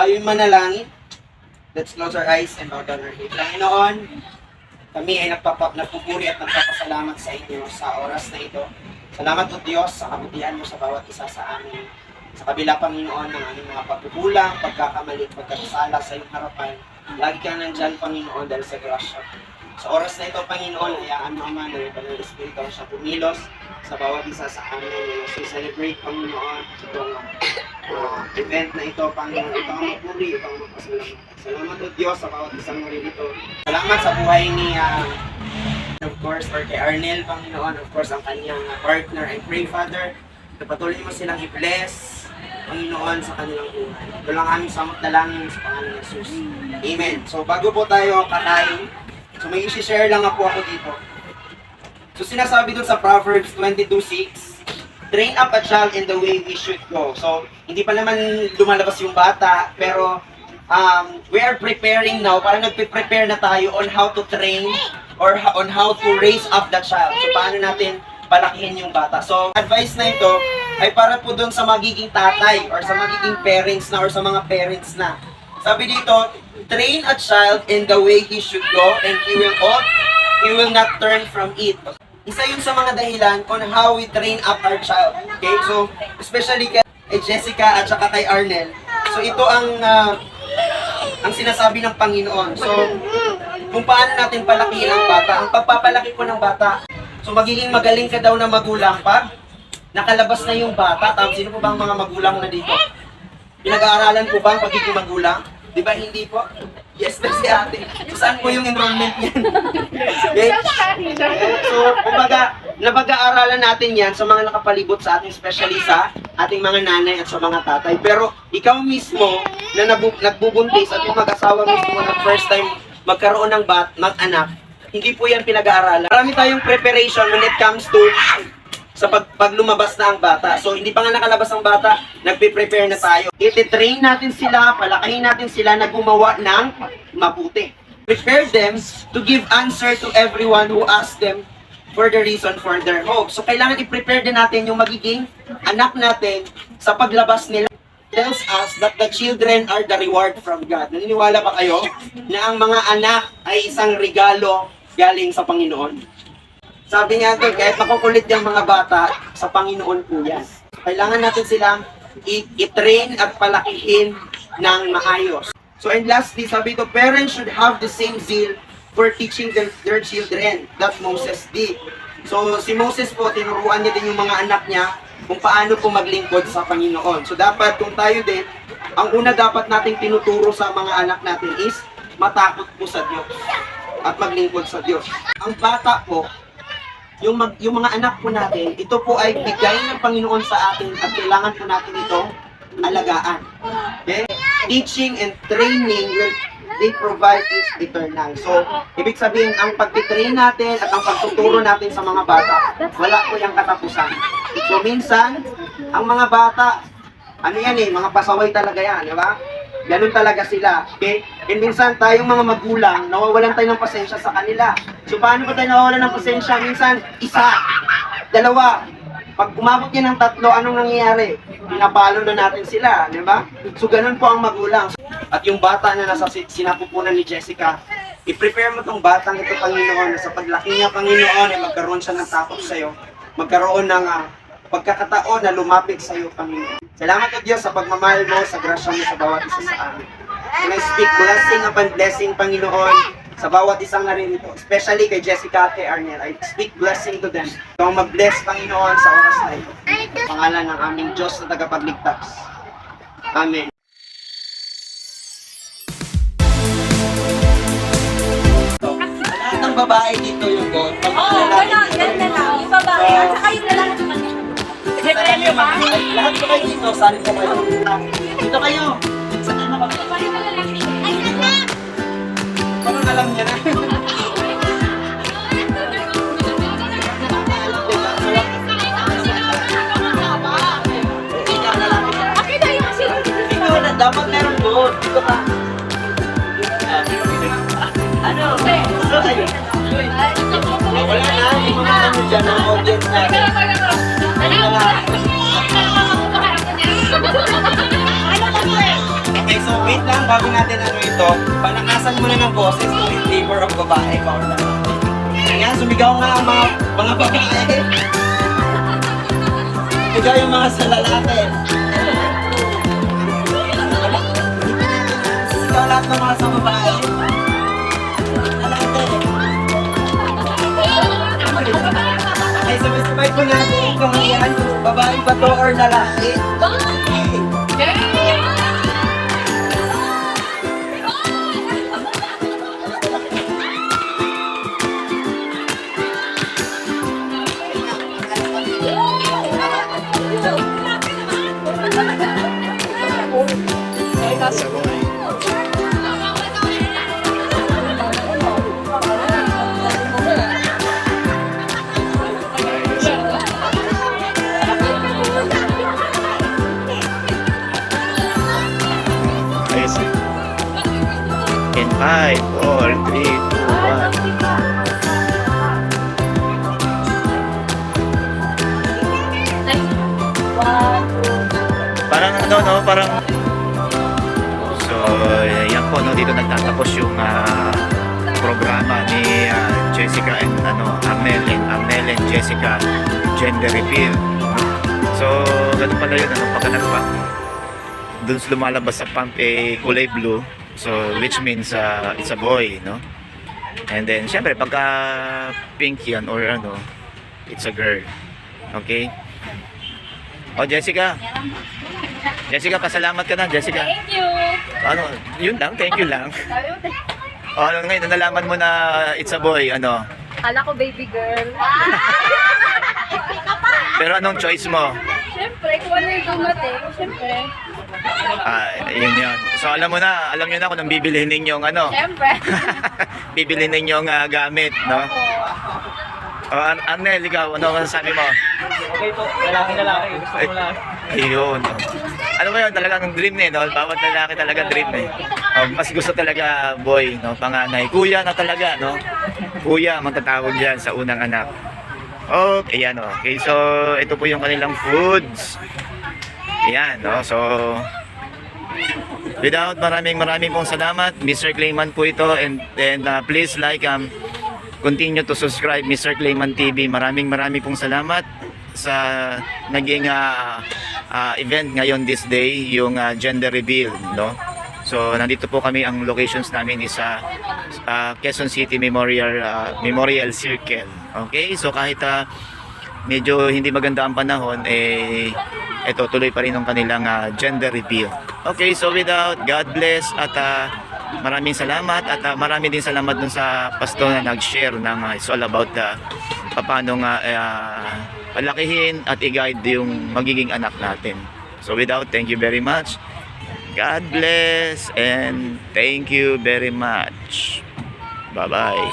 Tayo'y manalangin. Let's close our eyes and bow down our head. Panginoon, kami ay nagpupuri at nagpapasalamat sa inyo sa oras na ito. Salamat po Diyos sa kabutihan mo sa bawat isa sa amin. Sa kabila, Panginoon, ng aming mga pagkukulang, pagkakamali, pagkakasala sa iyong harapan. Lagi ka nandyan, Panginoon, dahil sa grasya. Sa oras na ito, Panginoon, hayaan mo naman na yung Panginoon Espiritu siya pumilos sa bawat isa sa amin. So, celebrate, Panginoon, itong event na ito, Panginoon, ito ang mapuri, ito ang mapasalamat. Salamat po Diyos sa bawat isang narito. Salamat sa buhay ni, of course, or kay Arnel, Panginoon, of course, ang kanyang partner. I pray, Father, na patuloy mo silang i-bless, Panginoon, sa kanilang buhay. Ito lang aming samot dalangin sa pangalan ng Jesus. Amen. So, bago po tayo kakain, so may isi-share lang po ako dito. So, sinasabi dun sa Proverbs 22:6, train up a child in the way we should go. So, hindi pa naman lumalabas yung bata, pero we are preparing now, parang nagpe-prepare na tayo on how to train or on how to raise up the child. So, paano natin palakihin yung bata. So, advice na ito ay para po dun sa magiging tatay or sa magiging parents na or sa mga parents na. Sabi dito, train a child in the way he should go and he will not turn from it. Isa yun sa mga dahilan on how we train up our child. Okay? So, especially kay Jessica at saka kay Arnel. So, ito ang sinasabi ng Panginoon. So, kung paano natin palakihin ang bata. Ang pagpapalaki po ng bata, so magiging magaling ka daw na magulang pag nakalabas na yung bata. Tapos sino po ba ang mga magulang na dito? Pinag-aaralan po ba ang pagiging magulang? Di ba hindi po? Yes na si ate. So, saan po yung enrollment niyan? Okay? So, kumbaga, nabag-aaralan natin yan sa mga nakapalibot sa ating especially sa ating mga nanay at sa mga tatay. Pero ikaw mismo na nagbubuntis at yung mag-asawa mismo na first time magkaroon ng mag-anak, hindi po yan pinag-aaralan. Marami tayong preparation when it comes to sa pag lumabas na ang bata. So, hindi pa nga nakalabas ang bata, nagpe-prepare na tayo. I-train natin sila, palakahin natin sila na gumawa ng mabuti. Prepare them to give answer to everyone who asks them for the reason for their hope. So, kailangan i-prepare din natin yung magiging anak natin sa paglabas nila. Tells us that the children are the reward from God. Naniniwala ba kayo na ang mga anak ay isang regalo galing sa Panginoon? Sabi nga doon, kahit makukulit yung mga bata, sa Panginoon po yan. Kailangan natin silang i-train at palakihin ng maayos. So, and lastly, sabi ito, parents should have the same zeal for teaching their children that Moses did. So, si Moses po, tinuruan niya din yung mga anak niya kung paano po maglingkod sa Panginoon. So, dapat kung tayo din, ang una dapat nating tinuturo sa mga anak natin is matakot po sa Diyos at maglingkod sa Diyos. Ang bata po, yung mga anak po natin, ito po ay bigay ng Panginoon sa atin at kailangan po natin itong alagaan. Okay? Teaching and training will they provide is eternal. So, ibig sabihin, ang pagtitrain natin at ang pagtuturo natin sa mga bata, wala po yung katapusan. So, minsan, ang mga bata, ano yan mga pasaway talaga yan, di ba? Ganun talaga sila. Okay? And minsan, tayong mga magulang, nawawalan tayo ng pasensya sa kanila. So, paano ba tayo nawawalan ng pasensya? Minsan, isa, dalawa. Pag umabot yan ng tatlo, anong nangyayari? Pinapalo na natin sila, di ba? So, ganun po ang magulang. At yung bata na nasa sinapupunan ni Jessica, i-prepare mo tong batang ito, Panginoon, na sa paglaki niya, Panginoon, ay magkaroon siya ng takot sa iyo. Magkaroon ng pagkakataon na lumapit sa iyo, Panginoon. Salamat po Diyos sa pagmamahal mo, sa grasya mo sa bawat isa sa amin. And I speak blessing upon blessing, Panginoon, sa bawat isang narinito, especially kay Jessica at kay Arnel. I speak blessing to them. Ikaw mag-bless, Panginoon, sa oras na ito. Sa pangalan ng aming Diyos na tagapagligtas. Amen. Lahat ng babae dito yung goal. Oo, gano'n, yan na lang. Yung babae, at saka yung lalaki naman yun. Lahat ko kayo dito, sali ko kayo. Dito kayo. Sa ano ba? Parang alam niya na. Ikaw na, dapat meron doon. Dito ka. Ano? Wala na, hindi mo na dyan ang audience natin. Okay, so wait lang, bago natin ano ito, palakasan muna ng boses kung in favor of babae pa or lalaki. Ayan, sumigaw nga ang mga babae. Sumigaw yung mga sa lalaki. Sumigaw lahat ng mga sa babae. Lalaki. Ay, sabay-sabay po natin kung yan, babae ba to or lalaki. Ayos. In 5, 4, 3, 2, 1. Parang ano, no? Parang... So, yan po, no? Dito nagtatapos yung programa ni Jessica and Arnel and Jessica gender reveal. So, ganun pala yun, pagka nagpa dun lumalabas sa pump kulay blue, so which means it's a boy, no? And then syempre pagka pink yan or it's a girl. Okay? Oh, Jessica, pasalamat ka na, Jessica. Thank you. Yun lang, thank you lang. Oh, ngayon nalaman mo na it's a boy, Kala ko baby girl. pero anong choice mo? Siyempre, kung ano yung dumating, siyempre. Yun yun. So alam nyo na kung anong bibilihin ninyong Siyempre. bibilihin ninyong gamit, no? Arnel, ikaw, ano masasabi mo? Okay po, lalaki. Gusto ko lang. Ayun. Ano ba yun? Talagang dream no? Bawat lalaki talaga dream mas gusto talaga boy, no? Panganay. Kuya na talaga, no? Kuya, matatawag yan sa unang anak. Okay, ayan, okay. So, ito po yung kanilang foods. Ayan, no? So, without maraming pong salamat, Mr. Clayman po ito. And please like, continue to subscribe Mr. Clayman TV. Maraming pong salamat sa naging event ngayon this day, yung gender reveal, no? So nandito po kami, ang locations namin is sa Quezon City Memorial Circle. Okay? So kahit medyo hindi maganda ang panahon, ito tuloy pa rin ang kanilang gender reveal. Okay, so without, God bless at maraming salamat at marami din salamat dun sa pastor na nag-share ng it's all about paano nga palakihin at i-guide yung magiging anak natin. So without, thank you very much. God bless and thank you very much. Bye-bye.